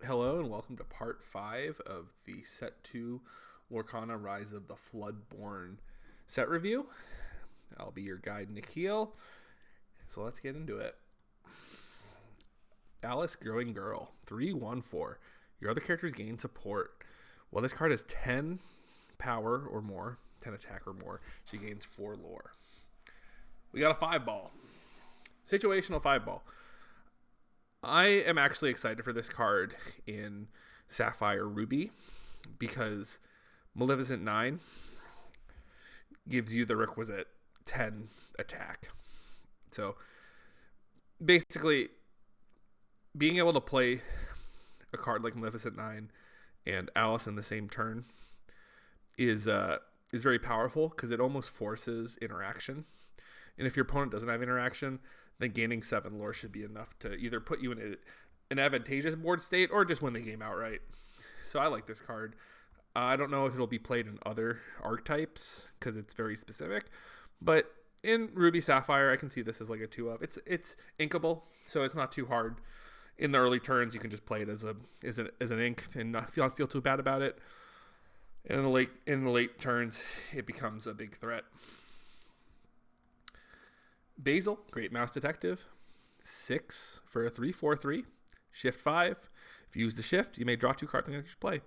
Hello and welcome to part 5 of the Set 2 Lorcana Rise of the Floodborn set review. I'll be your guide, Nikhil. So let's get into it. Alice Growing Girl, 3/1/4. Your other characters gain support. Well, this card has 10 power or more, 10 attack or more. She gains 4 lore. We got a 5-ball. Situational 5-ball. I am actually excited for this card in Sapphire Ruby because Maleficent 9 gives you the requisite 10 attack. So basically, being able to play a card like Maleficent 9 and Alice in the same turn is very powerful because it almost forces interaction. And if your opponent doesn't have interaction, then gaining 7 lore should be enough to either put you in an advantageous board state or just win the game outright. So I like this card. I don't know if it'll be played in other archetypes because it's very specific, but in Ruby Sapphire, I can see this as like a 2-of. It's inkable, so it's not too hard. In the early turns, you can just play it as an ink and not feel too bad about it. In the late turns, it becomes a big threat. Basil, Great Mouse Detective, 6 for a 3/4/3, shift 5. If you use the shift, you may draw 2 cards and you play.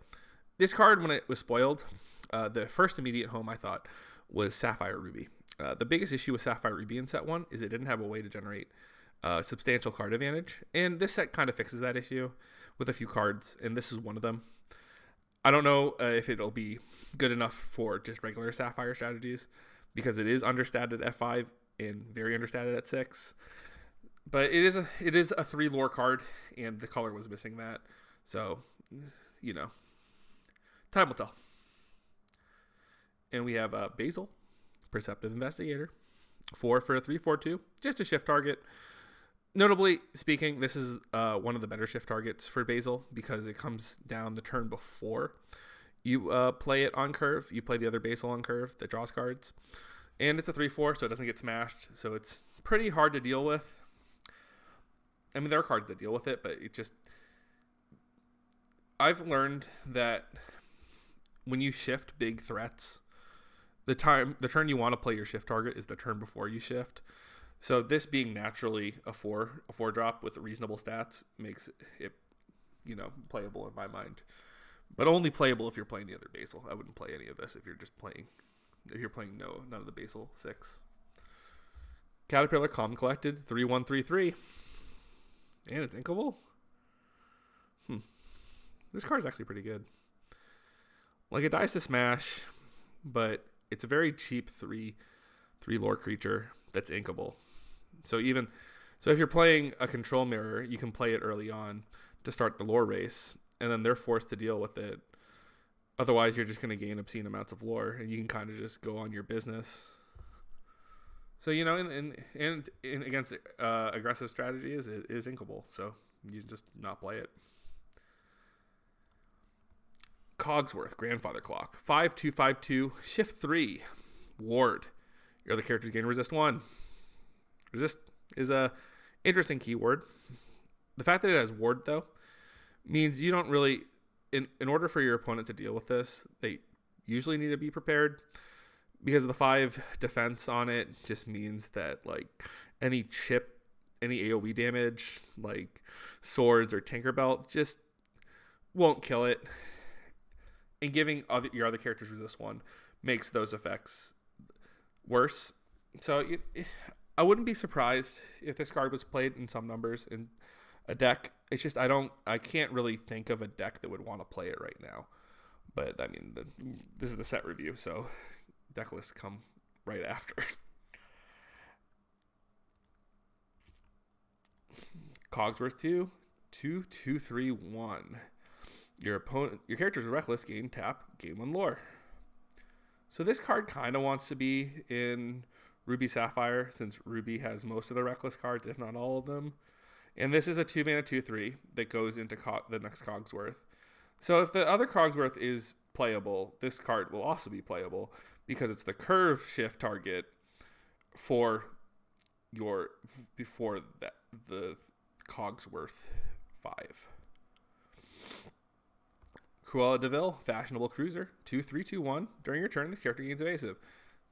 This card, when it was spoiled, the first immediate home I thought was Sapphire Ruby. The biggest issue with Sapphire Ruby in set 1 is it didn't have a way to generate substantial card advantage, and this set kind of fixes that issue with a few cards, and this is one of them. I don't know if it'll be good enough for just regular Sapphire strategies because it is understated at F5 and very understated at 6, but it is a 3 lore card, and the color was missing that, so time will tell. And we have Basil, Perceptive Investigator, 4 for a 3/4/2, just a shift target. Notably speaking, this is one of the better shift targets for Basil because it comes down the turn before you play it on curve. You play the other Basil on curve that draws cards. And it's a 3/4, so it doesn't get smashed. So it's pretty hard to deal with. I mean, there are cards that deal with it, but I've learned that when you shift big threats, the turn you want to play your shift target is the turn before you shift. So this being naturally a 4 drop with reasonable stats makes it, playable in my mind. But only playable if you're playing the other Basil. I wouldn't play any of this if you're playing none of the Basil 6. Caterpillar Calm Collected, 3/1/3/3. And it's inkable. This card is actually pretty good. Like, it dies to smash, but it's a very cheap 3 lore creature that's inkable. So if you're playing a control mirror, you can play it early on to start the lore race, and then they're forced to deal with it. Otherwise, you're just going to gain obscene amounts of lore, and you can kind of just go on your business. So, and against aggressive strategies, it is inkable. So you just not play it. Cogsworth, Grandfather Clock, 5/2/5/2, shift 3, ward. Your other characters gain resist 1. Resist is a interesting keyword. The fact that it has ward, though, means you don't really, in order for your opponent to deal with this, they usually need to be prepared, because the 5 defense on it just means that, like, any AoE damage, like swords or Tinkerbell, just won't kill it. And giving your other characters resist 1 makes those effects worse. So I wouldn't be surprised if this card was played in some numbers in a deck. It's just I can't really think of a deck that would want to play it right now. But I mean, this is the set review, so deck lists come right after. Cogsworth 2, 2/2/3/1. Your character's reckless, gain 1 lore. So this card kind of wants to be in Ruby Sapphire, since Ruby has most of the reckless cards, if not all of them. And this is a 2-mana 2/3 that goes into the next Cogsworth. So if the other Cogsworth is playable, this card will also be playable because it's the curve shift target before the Cogsworth 5. Cruella de Vil, Fashionable Cruiser, 2/3/2/1. During your turn, the character gains evasive.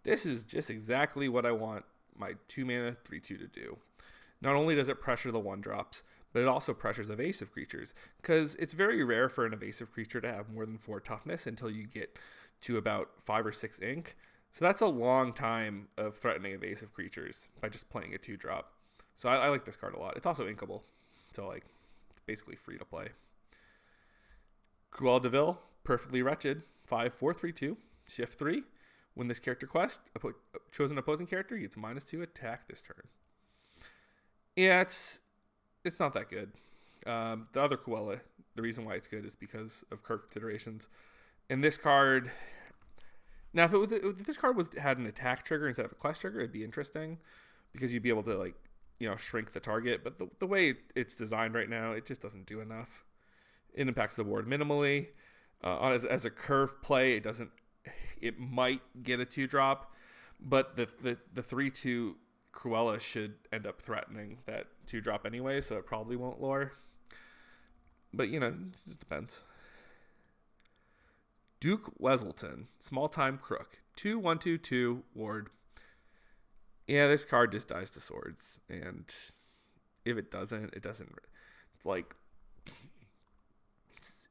This is just exactly what I want my 2-mana 3/2 to do. Not only does it pressure the 1-drops, but it also pressures evasive creatures, because it's very rare for an evasive creature to have more than 4 toughness until you get to about 5 or 6 ink. So that's a long time of threatening evasive creatures by just playing a 2-drop. So I like this card a lot. It's also inkable, so like it's basically free to play. Cruella de Vil, Perfectly Wretched, 5/4/3/2, shift 3. When this character quest, a chosen opposing character gets -2 attack this turn. Yeah, it's not that good. The other Cruella, the reason why it's good is because of card considerations. And this card, now if this card had an attack trigger instead of a quest trigger, it'd be interesting because you'd be able to like shrink the target. But the way it's designed right now, it just doesn't do enough. It impacts the board minimally. As a curve play, it might get a 2-drop, but the 3/2 Cruella should end up threatening that 2-drop anyway, so it probably won't lore. But it just depends. Duke Weselton, Small Time Crook, 2/1/2/2 ward. Yeah, this card just dies to swords, and if it doesn't. It's like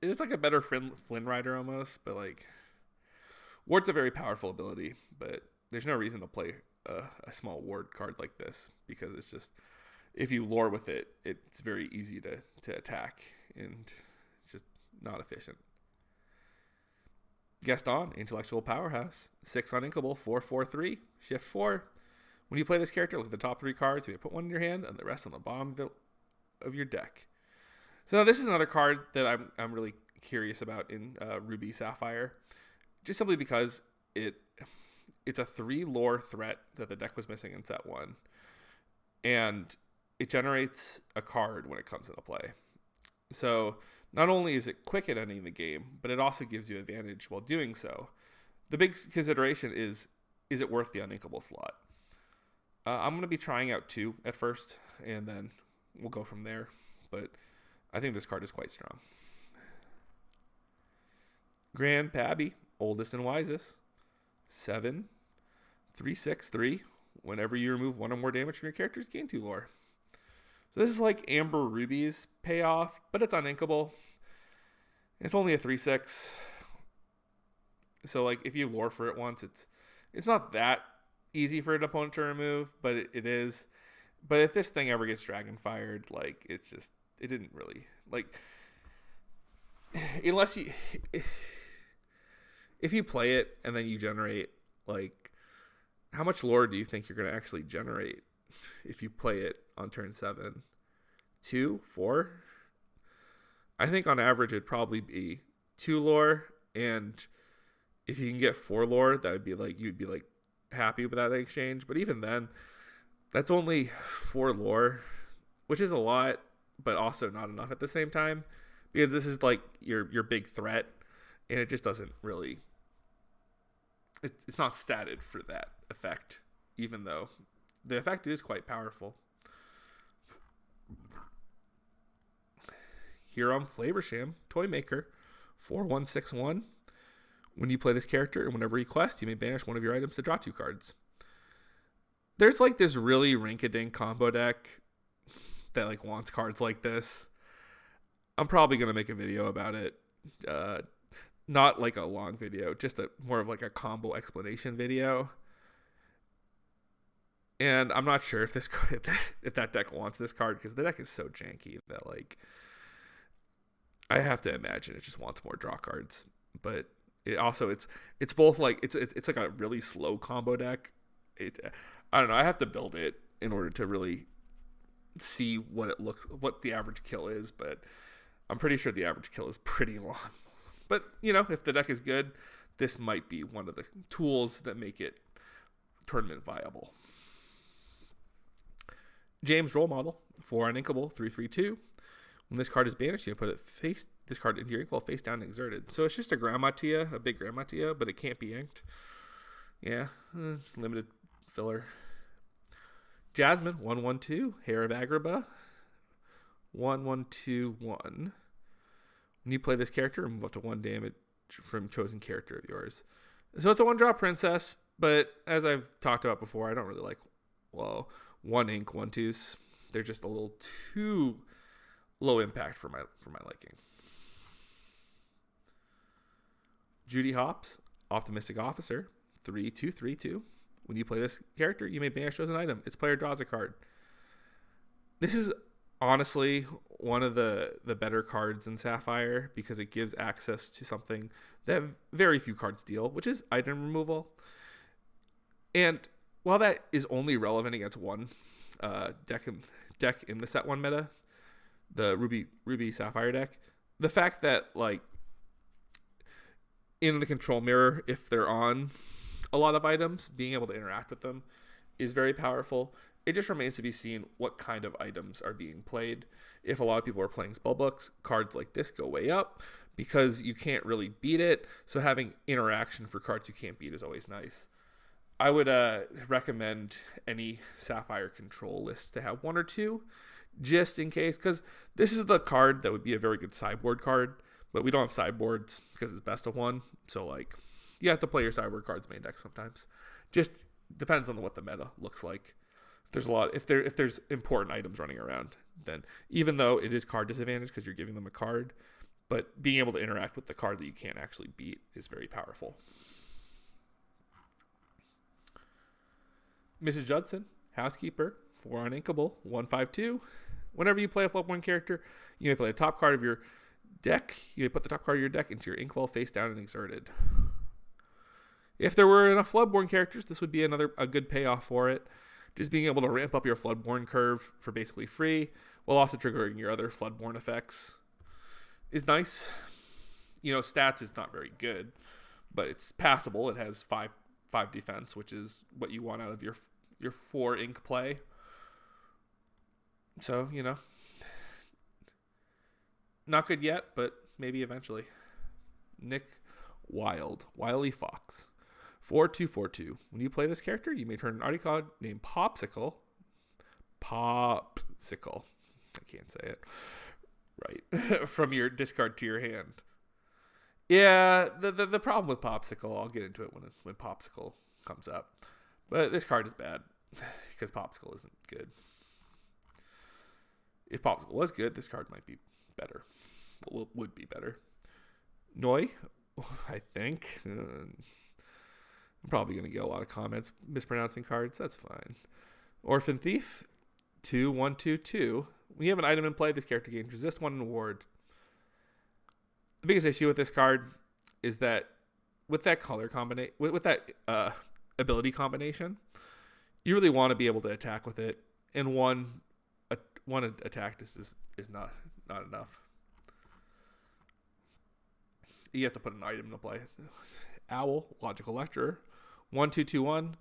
it's like a better Flynn Rider almost, but like ward's a very powerful ability, but there's no reason to play a small ward card like this, because it's just, if you lore with it, it's very easy to attack, and it's just not efficient. Gaston, Intellectual Powerhouse, 6 uninkable, 4/4/3, shift 4. When you play this character, look at the top 3 cards. You put one in your hand and the rest on the bottom of your deck. So this is another card that I'm really curious about in Ruby Sapphire, just simply because it's a 3 lore threat that the deck was missing in set 1, and it generates a card when it comes into play. So not only is it quick at ending the game, but it also gives you advantage while doing so. The big consideration is it worth the uninkable slot? I'm going to be trying out 2 at first, and then we'll go from there, but I think this card is quite strong. Grand Pabby, Oldest and Wisest, 7/3/6/3. Whenever you remove 1 or more damage from your characters, gain 2 lore. So this is like Amber Ruby's payoff, but it's uninkable. It's only a 3/6. So like if you lore for it once, it's not that easy for an opponent to remove, but it is. But if this thing ever gets dragon fired, like it didn't really like, unless if you play it and then you generate, like, how much lore do you think you're going to actually generate if you play it on turn 7? 2, 4? I think on average it'd probably be 2 lore, and if you can get 4 lore, that would be like, you'd be like happy with that exchange. But even then, that's only 4 lore, which is a lot, but also not enough at the same time, because this is like your big threat, and it just doesn't really, it's not statted for that effect, even though the effect is quite powerful. Hiram Flavorsham, Toy Maker, 4/1/6/1. When you play this character and whenever you quest, you may banish one of your items to draw 2 cards. There's like this really rink-a-dink combo deck that like wants cards like this. I'm probably going to make a video about it. Not like a long video, just more of like a combo explanation video. And I'm not sure if that deck wants this card, because the deck is so janky that like I have to imagine it just wants more draw cards. But it also it's both like it's like a really slow combo deck. I don't know. I have to build it in order to really see what the average kill is, but I'm pretty sure the average kill is pretty long. But if the deck is good, this might be one of the tools that make it tournament viable. James Role Model, 4 uninkable, 3/3/2. When this card is banished, you put this card into your ink while face down and exerted. So it's just a Grammatia, a big Grammatia, but it can't be inked. Yeah, limited filler. Jasmine, 1/1/2, Hair of Agrabah, 1/1/2/1. When When you play this character, remove up to 1 damage from chosen character of yours. So it's a 1-drop princess, but as I've talked about before, I don't really like, 1 ink 1/2s. They're just a little too low impact for my liking. Judy Hopps, Optimistic Officer, 3/2/3/2. When you play this character, you may banish chosen item. Its player draws a card. This is honestly one of the better cards in Sapphire because it gives access to something that very few cards deal, which is item removal. And while that is only relevant against one deck in the set 1 meta, the Ruby Sapphire deck, the fact that like in the control mirror, if they're on a lot of items, being able to interact with them is very powerful. It just remains to be seen what kind of items are being played. If a lot of people are playing spellbooks, cards like this go way up because you can't really beat it. So having interaction for cards you can't beat is always nice. I would recommend any Sapphire control list to have 1 or 2 just in case, because this is the card that would be a very good sideboard card, but we don't have sideboards because it's best of 1. So like you have to play your sideboard cards main deck sometimes. Just depends on what the meta looks like. If there's important items running around, then even though it is card disadvantage because you're giving them a card, but being able to interact with the card that you can't actually beat is very powerful. Mrs. Judson, Housekeeper, 4 uninkable, 1/5/2. Whenever you play a Floodborn character, you may play a top card of your deck. You may put the top card of your deck into your inkwell face down and exerted. If there were enough Floodborn characters, this would be a good payoff for it. Just being able to ramp up your Floodborn curve for basically free, while also triggering your other Floodborn effects, is nice. Stats is not very good, but it's passable. It has 5 defense, which is what you want out of your 4 ink play. So, not good yet, but maybe eventually. Nick Wily Fox, 4/2/4/2. When you play this character, you may turn an arty card named Popsicle. I can't say it right. From your discard to your hand. Yeah, the problem with Popsicle, I'll get into it when Popsicle comes up. But this card is bad because Popsicle isn't good. If Popsicle was good, this card might be better. Would be better. Noi, I think. I'm probably going to get a lot of comments mispronouncing cards. That's fine. Orphan Thief, 2/1/2/2. When you have an item in play, this character gains resist 1 and ward. The biggest issue with this card is that with that with that ability combination, you really want to be able to attack with it, and one attack is not enough. You have to put an item into play. Owl, Logical Lecturer, 1/2/2/1.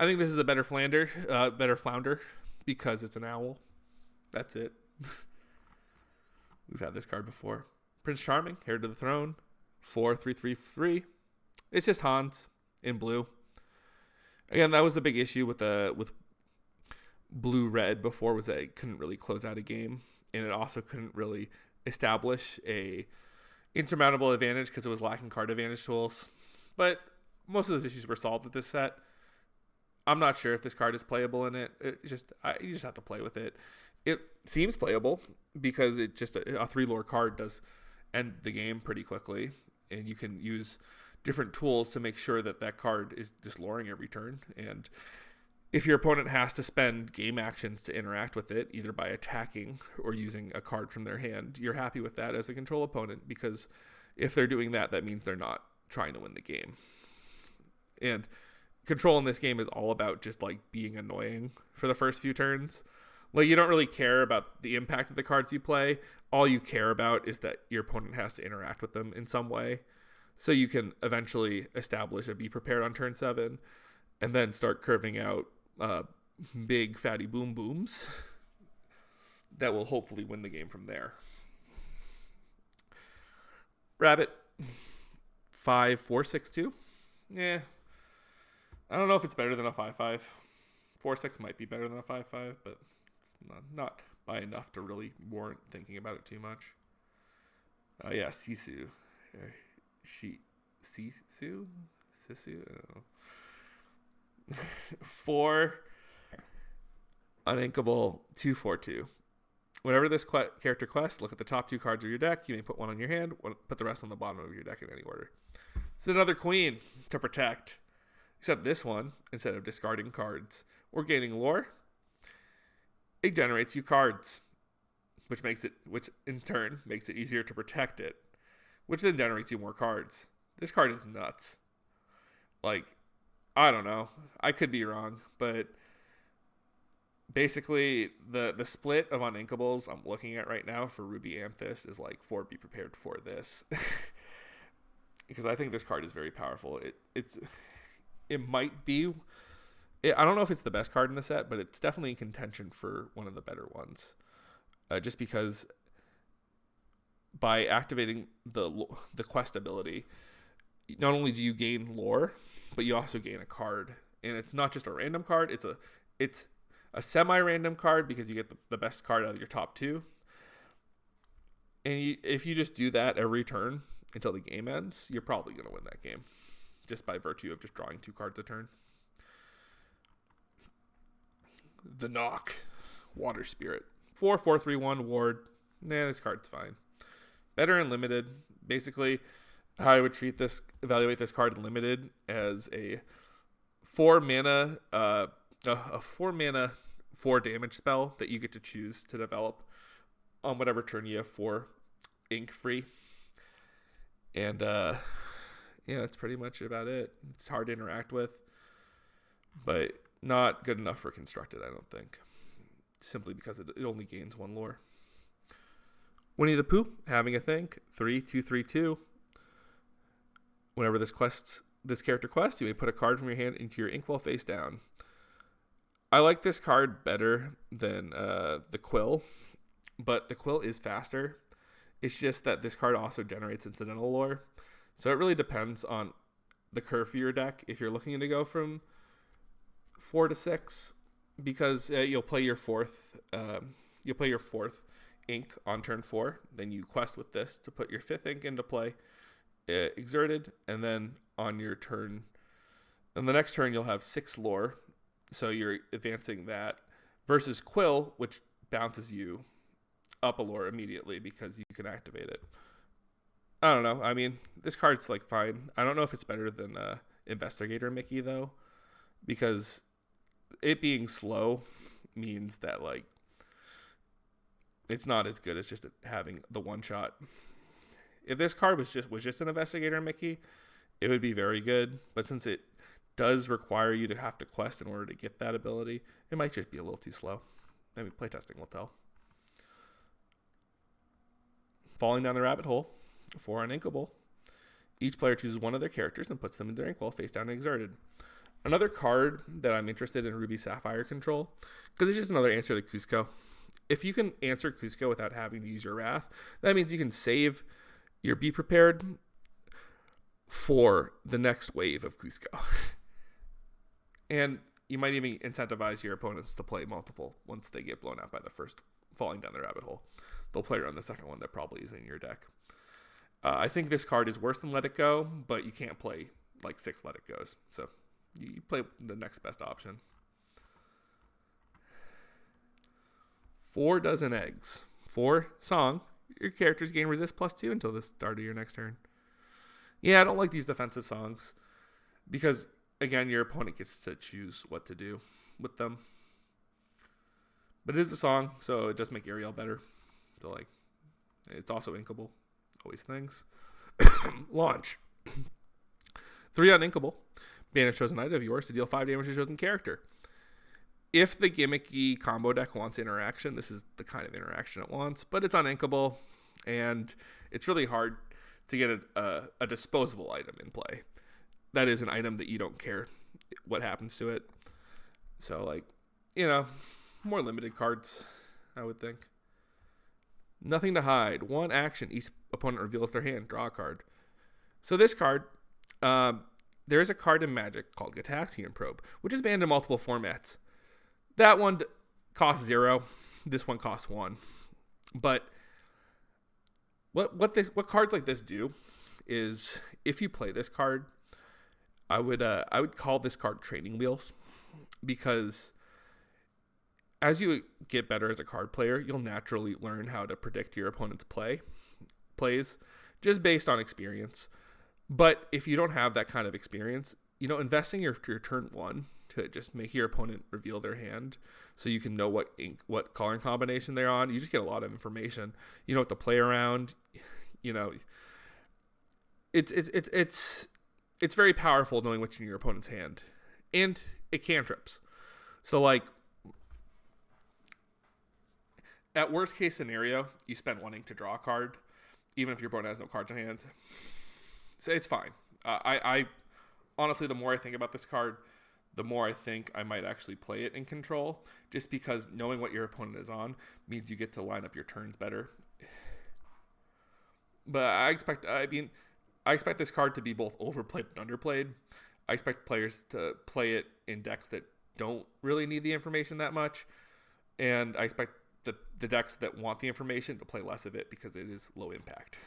I think this is a better flounder because it's an owl. That's it. We've had this card before. Prince Charming, Heir to the Throne, 4/3/3/3. It's just Hans in blue. Again, that was the big issue with blue-red before, was that it couldn't really close out a game, and it also couldn't really establish a insurmountable advantage because it was lacking card advantage tools. But most of those issues were solved with this set. I'm not sure if this card is playable in it. You just have to play with it. It seems playable because it just a 3 lore card does end the game pretty quickly, and you can use different tools to make sure that card is just loring every turn. And if your opponent has to spend game actions to interact with it, either by attacking or using a card from their hand, you're happy with that as a control opponent, because if they're doing that, that means they're not trying to win the game. And control in this game is all about just like being annoying for the first few turns. Like, you don't really care about the impact of the cards you play. All you care about is that your opponent has to interact with them in some way, so you can eventually establish a be prepared on turn 7 and then start curving out big fatty boom booms that will hopefully win the game from there. Rabbit, 5/4/6/2. Yeah, I don't know if it's better than a 5/5. 4/6 might be better than a 5/5, but it's not by enough to really warrant thinking about it too much. Yeah, Sisu. Sisu? Sisu? I don't know. 4 uninkable 2/4/2. Whenever this character quests, look at the top 2 cards of your deck. You may put one on your hand, put the rest on the bottom of your deck in any order. It's another queen to protect. Except this one, instead of discarding cards or gaining lore, it generates you cards, which in turn makes it easier to protect it, which then generates you more cards. This card is nuts. Like, I don't know. I could be wrong, but basically the split of uninkables I'm looking at right now for Ruby Amethyst is like 4 be prepared for this. Because I think this card is very powerful. It might be, I don't know if it's the best card in the set, but it's definitely in contention for one of the better ones. Just because by activating the quest ability, not only do you gain lore, but you also gain a card. And it's not just a random card, it's a semi-random card because you get the best card out of your top 2. And if you just do that every turn until the game ends, you're probably going to win that game. Just by virtue of just drawing 2 cards a turn. The Knock. Water Spirit. 4/4/3/1 ward. This card's fine. Better in limited. Basically, how I would evaluate this card in limited as a 4 mana, a 4 mana 4 damage spell that you get to choose to develop on whatever turn you have 4 ink free. And yeah, that's pretty much about it. It's hard to interact with, but not good enough for constructed, I don't think. Simply because it only gains 1 lore. Winnie the Pooh, having a think. 3/2/3/2. Whenever this character quests, you may put a card from your hand into your inkwell face down. I like this card better than the Quill, but the Quill is faster. It's just that this card also generates incidental lore. So it really depends on the curve for your deck. If you're looking to go from 4 to 6, because you'll play your fourth ink on turn 4, then you quest with this to put your 5th ink into play, exerted, and then on your turn, on the next turn you'll have 6 lore, so you're advancing that. Versus Quill, which bounces you up a lore immediately because you can activate it. I don't know. I mean, this card's like fine. I don't know if it's better than Investigator Mickey though, because it being slow means that like it's not as good as just having the one shot. If this card was just an Investigator Mickey, it would be very good. But since it does require you to have to quest in order to get that ability, it might just be a little too slow. Maybe playtesting will tell. Falling down the rabbit hole. 4 uninkable. Each player chooses one of their characters and puts them in their inkwell face down and exerted. Another card that I'm interested in Ruby Sapphire control, because it's just another answer to Cusco. If you can answer Cusco without having to use your Wrath, that means you can save your Be Prepared for the next wave of Cusco. And you might even incentivize your opponents to play multiple once they get blown out by the first falling down the rabbit hole. They'll play around the second one that probably is in your deck. I think this card is worse than Let It Go, but you can't play like 6 Let It Goes. So you play the next best option. 4 dozen eggs. 4 song. Your characters gain resist +2 until the start of your next turn. Yeah, I don't like these defensive songs because, again, your opponent gets to choose what to do with them. But it is a song, so it does make Ariel better. So, like, it's also inkable. Always things. Launch. 3 uninkable. Banish chosen item of yours to deal 5 damage to chosen character. If the gimmicky combo deck wants interaction, this is the kind of interaction it wants, but it's uninkable, and it's really hard to get a disposable item in play. That is an item that you don't care what happens to it. So, like, more limited cards, I would think. Nothing to hide. 1 action. Each opponent reveals their hand. Draw a card. So this card, there is a card in Magic called Gataxian Probe, which is banned in multiple formats. That one costs 0. This one costs 1. But what cards like this do is, if you play this card, I would call this card training wheels, because as you get better as a card player, you'll naturally learn how to predict your opponent's plays just based on experience. But if you don't have that kind of experience, investing your turn one to just make your opponent reveal their hand so you can know what coloring combination they're on, you just get a lot of information. You know what to play around. It's very powerful knowing what's in your opponent's hand, and it cantrips. So like, at worst case scenario, you spend 1 ink to draw a card, even if your opponent has no cards in hand. So it's fine. I honestly, the more I think about this card, the more I think I might actually play it in control, just because knowing what your opponent is on means you get to line up your turns better. But I expect this card to be both overplayed and underplayed. I expect players to play it in decks that don't really need the information that much, and I expect the decks that want the information to play less of it because it is low impact.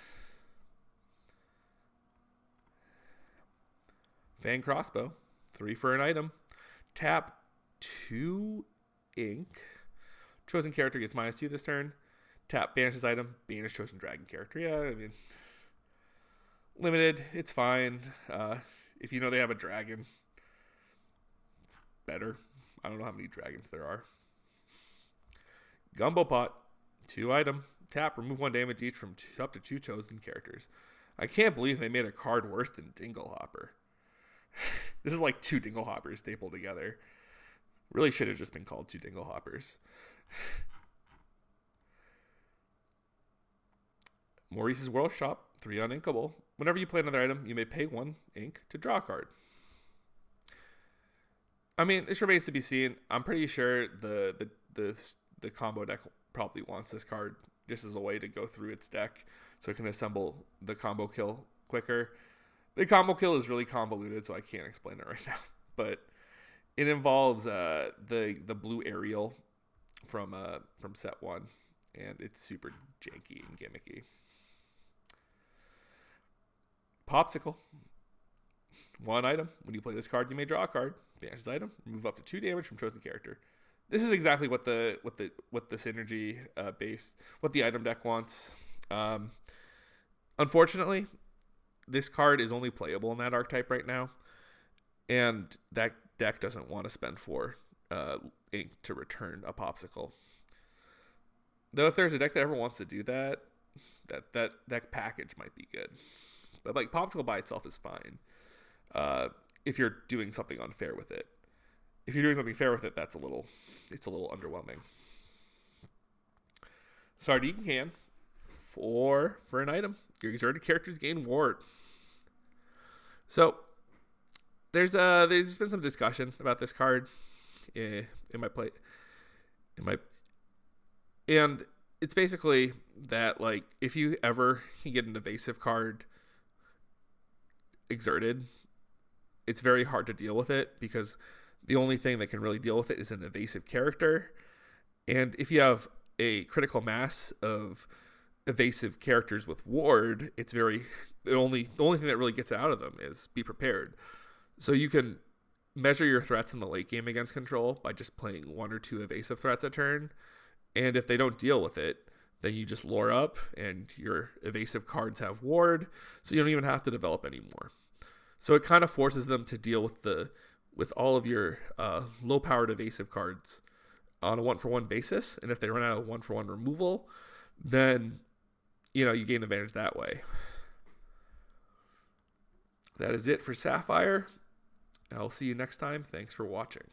Fan Crossbow, 3 for an item. Tap 2 ink. Chosen character gets -2 this turn. Tap, banishes item, banish chosen dragon character. Yeah, I mean, limited, it's fine. If you know they have a dragon, it's better. I don't know how many dragons there are. Gumbo Pot, 2 item. Tap, remove 1 damage each from up to 2 chosen characters. I can't believe they made a card worse than Dinglehopper. This is like 2 Dinglehoppers stapled together. Really should have just been called 2 Dinglehoppers. Maurice's World Shop, 3 uninkable. Whenever you play another item, you may pay 1 ink to draw a card. I mean, this remains to be seen. I'm pretty sure the combo deck probably wants this card just as a way to go through its deck so it can assemble the combo kill quicker. The combo kill is really convoluted, so I can't explain it right now. But it involves the blue Ariel from set 1, and it's super janky and gimmicky. Popsicle, 1 item. When you play this card, you may draw a card. Banish this item. Remove up to 2 damage from chosen character. This is exactly what the synergy what the item deck wants. Unfortunately, this card is only playable in that archetype right now, and that deck doesn't want to spend 4 ink to return a Popsicle. Though if there's a deck that ever wants to do that package might be good. But like, Popsicle by itself is fine if you're doing something unfair with it. If you're doing something fair with it, it's a little underwhelming. Sardine Can, 4 for an item. Your exerted characters gain ward. So there's been some discussion about this card in my play. And it's basically that, like, if you ever can get an evasive card exerted, it's very hard to deal with it, because the only thing that can really deal with it is an evasive character. And if you have a critical mass of evasive characters with ward, the only thing that really gets out of them is be prepared. So you can measure your threats in the late game against control by just playing 1 or 2 evasive threats a turn. And if they don't deal with it, then you just lore up and your evasive cards have ward, so you don't even have to develop anymore. So it kind of forces them to deal with all of your low-powered evasive cards on a 1-for-1 basis. And if they run out of 1-for-1 removal, then you gain advantage that way. That is it for Sapphire. I'll see you next time. Thanks for watching.